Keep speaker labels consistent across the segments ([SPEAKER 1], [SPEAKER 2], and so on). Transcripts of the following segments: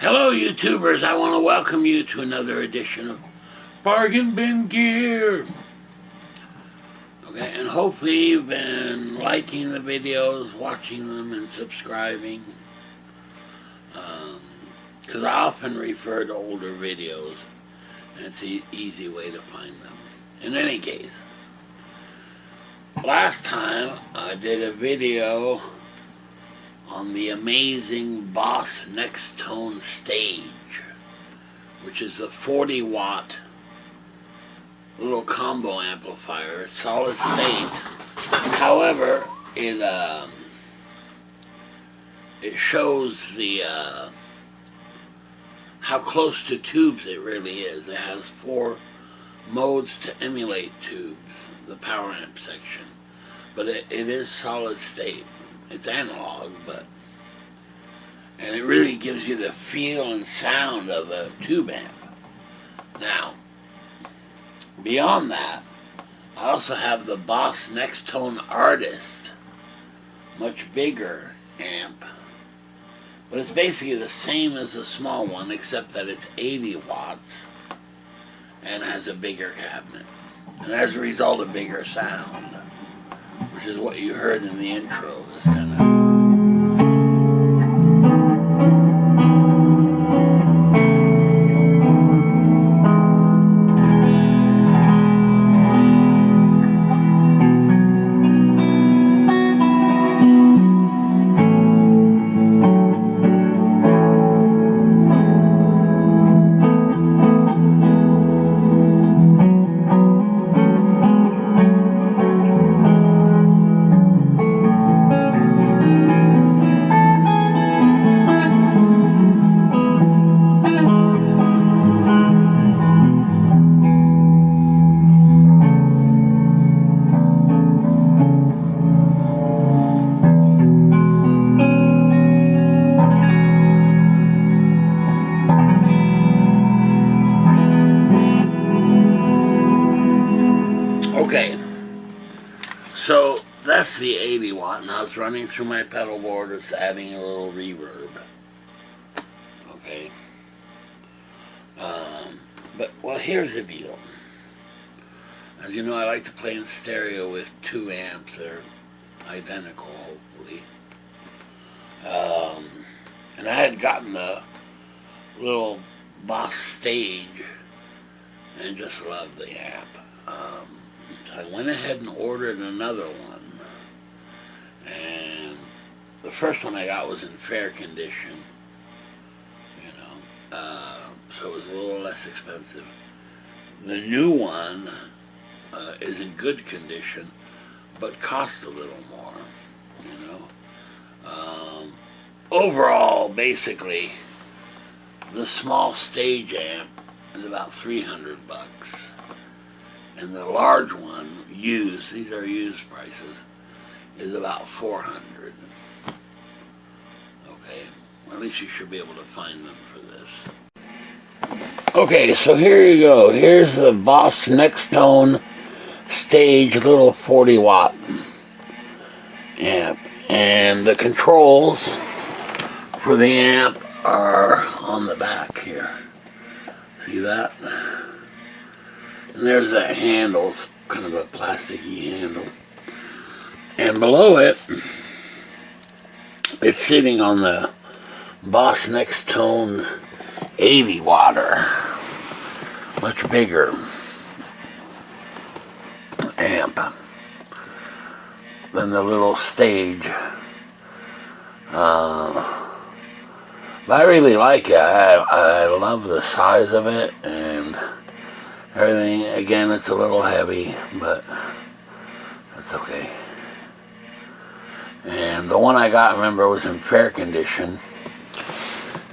[SPEAKER 1] Hello YouTubers, I want to welcome you to another edition of Bargain Bin Gear. Okay, and hopefully you've been liking the videos, watching them, and subscribing. Because I often refer to older videos, and it's an easy way to find them. In any case, last time I did a video on the amazing Boss Nextone stage, which is a 40-watt little combo amplifier. It's solid state. However, it shows the how close to tubes it really is. It has 4 modes to emulate tubes, the power amp section, but it is solid state. It's analog, and it really gives you the feel and sound of a tube amp. Now, beyond that, I also have the Boss Nextone Artist, much bigger amp, but it's basically the same as the small one, except that it's 80 watts and has a bigger cabinet, and as a result, a bigger sound, which is what you heard in the intro. This kind of okay, so that's the 80 watt. Now it's running through my pedal board. It's adding a little reverb. Okay. But, well, here's the deal. As you know, I like to play in stereo with 2 amps. They're identical, hopefully. And I had gotten the little Boss stage and just loved the amp. So I went ahead and ordered another one, and the first one I got was in fair condition, so it was a little less expensive. The new one is in good condition, but cost a little more, Overall, basically, the small stage amp is about $300. And the large one, used, these are used prices, is about $400. Okay, well, at least you should be able to find them for this. Okay, so here you go. Here's the Boss Nextone stage little 40-watt amp. And the controls for the amp are on the back here. See that? And there's that handle, kind of a plasticky handle. And below it, it's sitting on the Boss Nextone 80 watter, much bigger amp than the little stage. But I really like it. I love the size of it and everything. Again, it's a little heavy, but that's okay. And the one I got, remember, was in fair condition.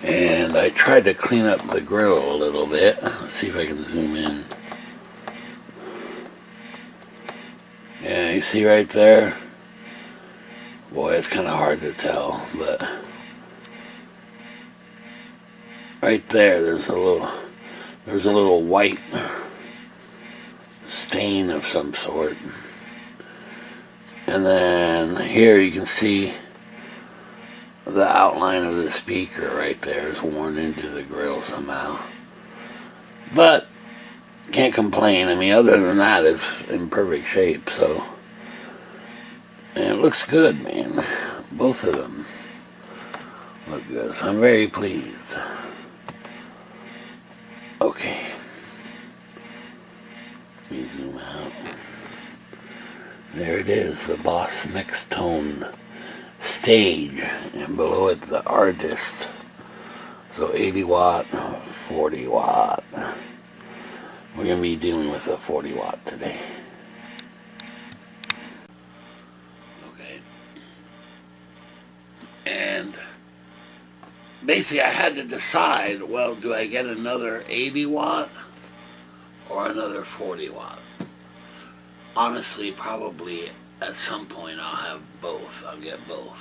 [SPEAKER 1] And I tried to clean up the grill a little bit. Let's see if I can zoom in. Yeah, you see right there? Boy, it's kind of hard to tell, but right there, there's a little white stain of some sort. And then here you can see the outline of the speaker right there is worn into the grill somehow. But can't complain. I mean, other than that, it's in perfect shape. So, and it looks good, man. Both of them look good. So I'm very pleased. Okay. Let me zoom out. There it is, the Boss Nextone stage, and below it the artist. So 80 watt, 40 watt. We're going to be dealing with a 40 watt today. Okay. And basically I had to decide, well, do I get another 80 watt or another 40 watt? Honestly, probably at some point I'll have both. I'll get both.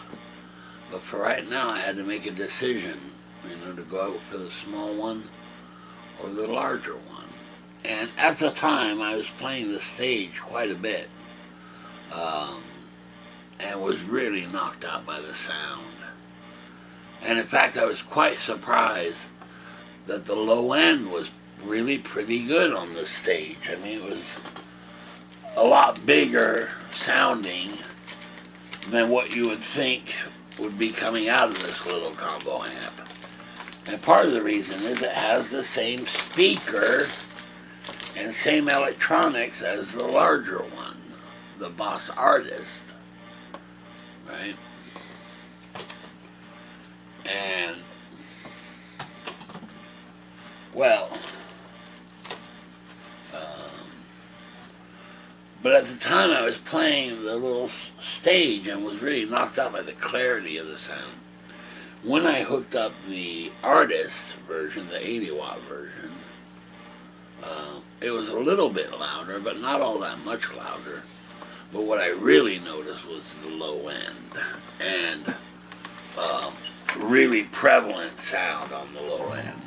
[SPEAKER 1] But for right now, I had to make a decision, to go out for the small one or the larger one. And at the time, I was playing the stage quite a bit, and was really knocked out by the sound. And in fact, I was quite surprised that the low end was really pretty good on the stage. I mean, it was a lot bigger sounding than what you would think would be coming out of this little combo amp. And part of the reason is it has the same speaker and same electronics as the larger one, the Boss Artist, right? And, well, but at the time I was playing the little stage and was really knocked out by the clarity of the sound. When I hooked up the artist version, the 80 watt version, it was a little bit louder, but not all that much louder. But what I really noticed was the low end and really prevalent sound on the low end,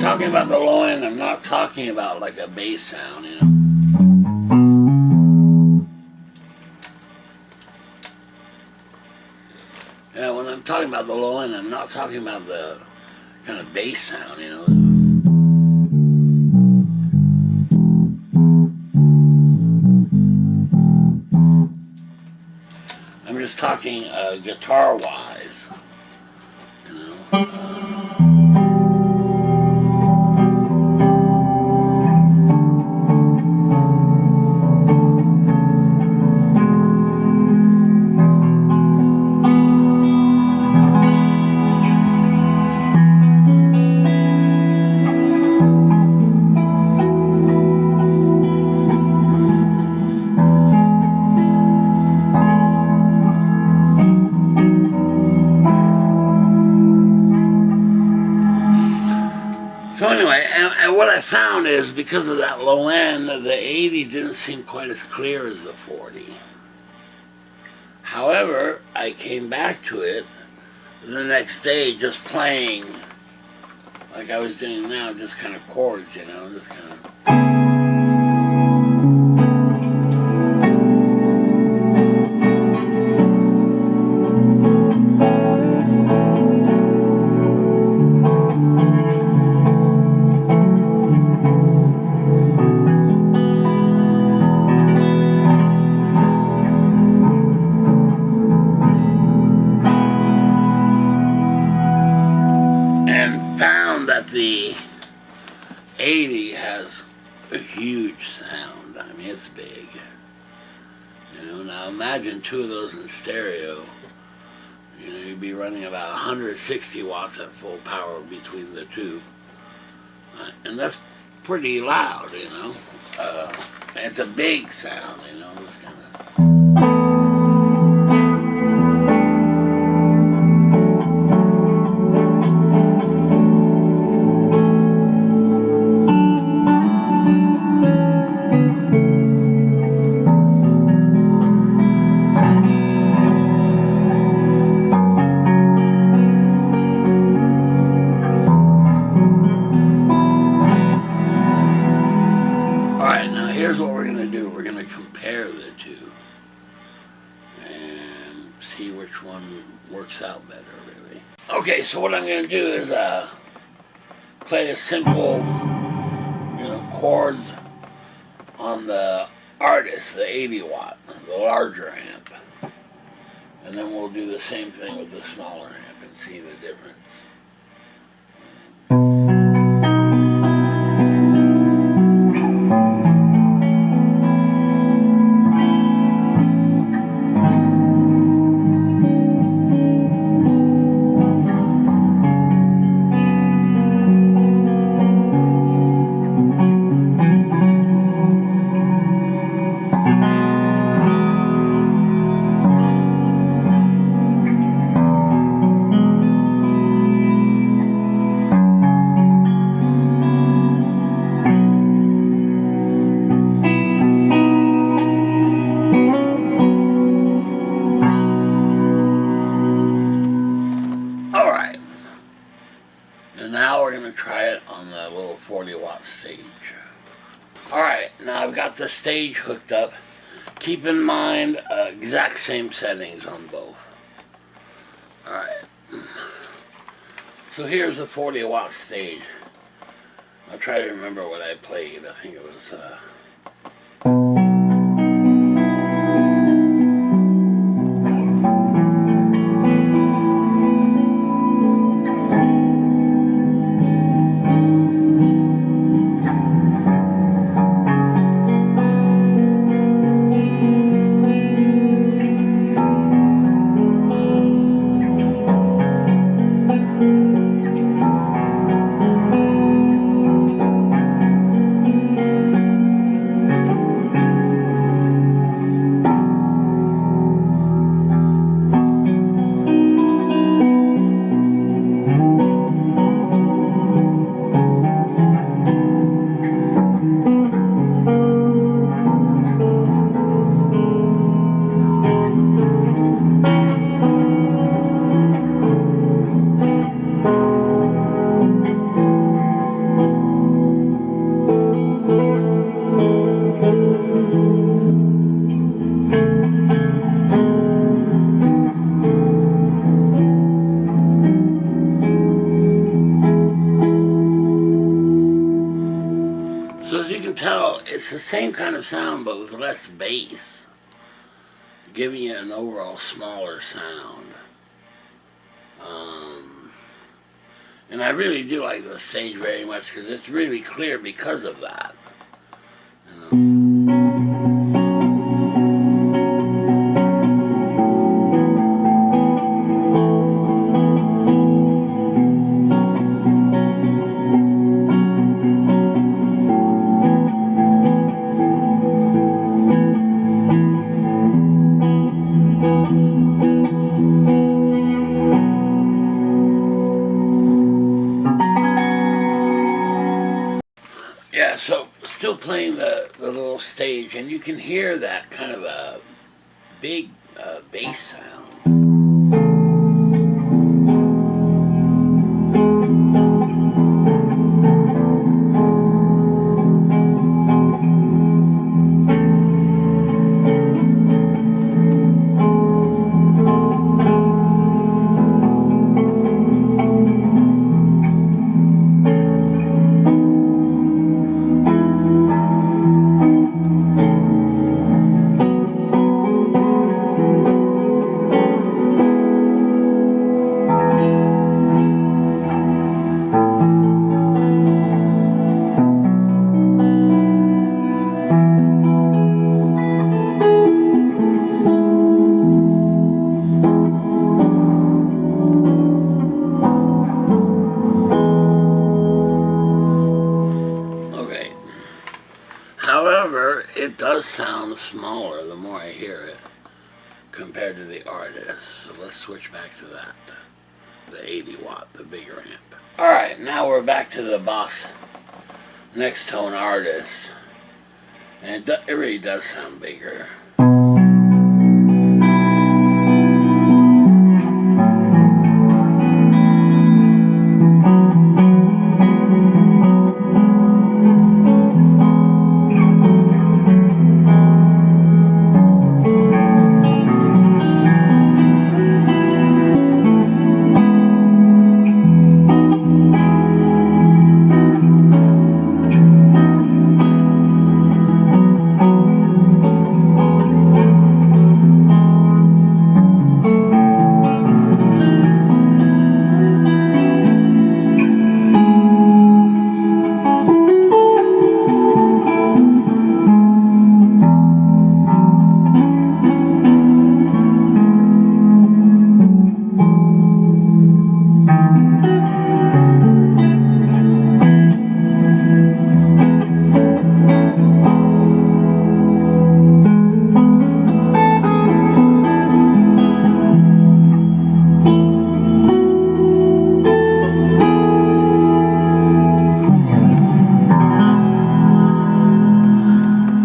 [SPEAKER 1] talking about the low end, I'm not talking about like a bass sound, Yeah, when I'm talking about the low end, I'm not talking about the kind of bass sound, I'm just talking guitar-wise, So anyway, and what I found is because of that low end, the 80 didn't seem quite as clear as the 40. However, I came back to it the next day just playing like I was doing now, just kind of chords, just kind of... found that the 80 has now imagine two of those in stereo. You know, you'd be running about 160 watts at full power between the two. And that's pretty loud, you know. It's a big sound, you know. It's kind of... Here's what we're going to do. We're going to compare the two and see which one works out better, really. Okay, so what I'm going to do is play a simple, you know, chords on the Artist, the 80 watt, the larger amp. And then we'll do the same thing with the smaller amp and see the difference. Now we're going to try it on the little 40 watt stage. Alright, now I've got the stage hooked up. Keep in mind exact same settings on both. Alright. So here's the 40 watt stage. I'll try to remember what I played. I think it was... So as you can tell, it's the same kind of sound but with less bass, giving it an overall smaller sound. And I really do like the stage very much because it's really clear because of that. You know? Yeah, so still playing the little stage, and you can hear that kind of a big bass sound. does sound smaller the more I hear it compared to the Artist. So let's switch back to that. The 80 watt, the bigger amp. Alright, now we're back to the Boss Nextone Artist. And it really does sound bigger.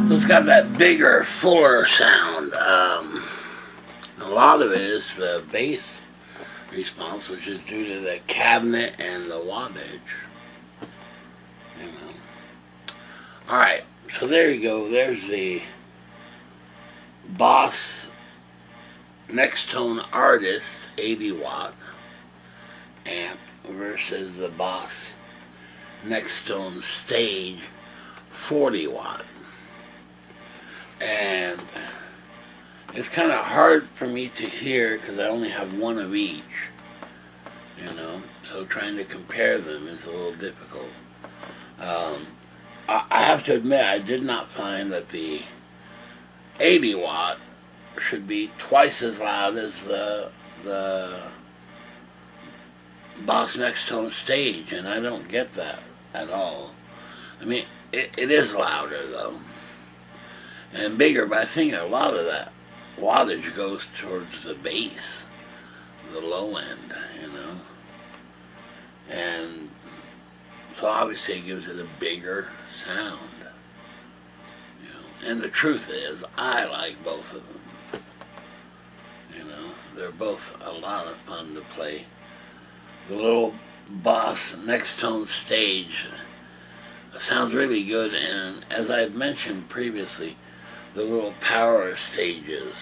[SPEAKER 1] It's got that bigger, fuller sound. A lot of it is the bass response, which is due to the cabinet and the wattage. You know. Alright, so there you go. There's the Boss Nextone Artist 80 watt amp versus the Boss Nextone Stage 40 watt. And it's kind of hard for me to hear because I only have one of each, you know, so trying to compare them is a little difficult. I have to admit, I did not find that the 80 watt should be twice as loud as the Boss Nextone Stage, and I don't get that at all. I mean, it is louder though and bigger, but I think a lot of that wattage goes towards the bass, the low end, you know, and so obviously it gives it a bigger sound, you know. And the truth is, I like both of them, you know. They're both a lot of fun to play. The little Boss Nextone Stage sounds really good, and as I've mentioned previously, the little power stages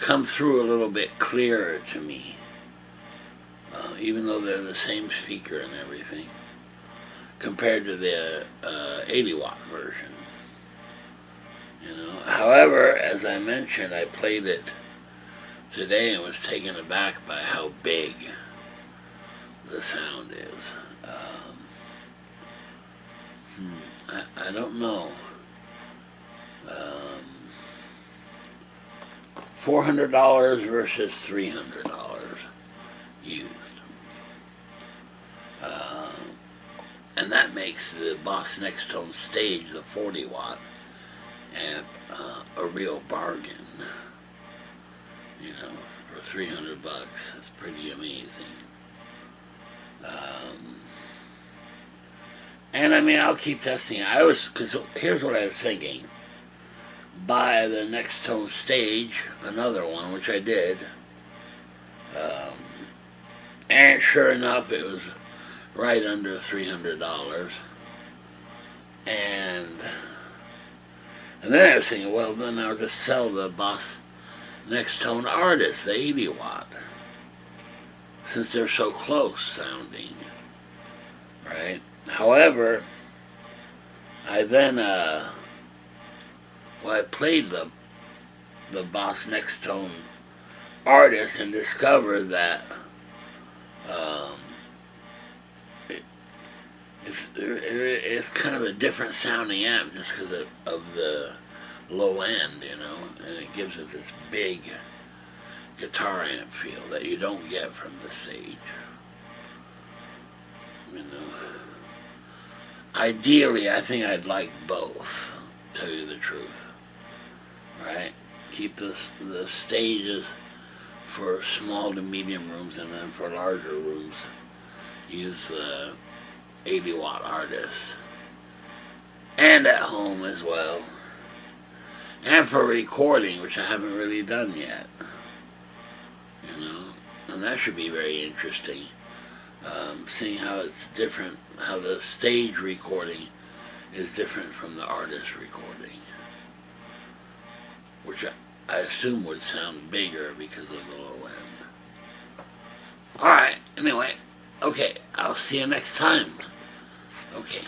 [SPEAKER 1] come through a little bit clearer to me, even though they're the same speaker and everything, compared to the 80 watt version. You know, however, as I mentioned, I played it today and was taken aback by how big the sound is. I don't know. $400 versus $300 used. And that makes the Boss Nextone Stage, the 40 watt amp, a real bargain. You know, for $300, it's pretty amazing. And I mean, I'll keep testing it. Because here's what I was thinking. Buy the Nextone Stage, another one, which I did. And sure enough, it was right under $300. And then I was thinking, well, then I'll just sell the Boss Nextone Artist, the 80 watt, since they're so close sounding, right? However, I then, I played the Boss Nextone Artist and discovered that it's kind of a different sounding amp just because of the low end, you know, and it gives it this big guitar amp feel that you don't get from the Stage, you know. Ideally, I think I'd like both, to tell you the truth. Right? Keep the stages for small to medium rooms, and then for larger rooms, use the 80-watt Artist. And at home as well. And for recording, which I haven't really done yet. You know? And that should be very interesting. Seeing how it's different, how the stage recording is different from the artist recording. Which I assume would sound bigger because of the low end. Alright, anyway. Okay, I'll see you next time. Okay.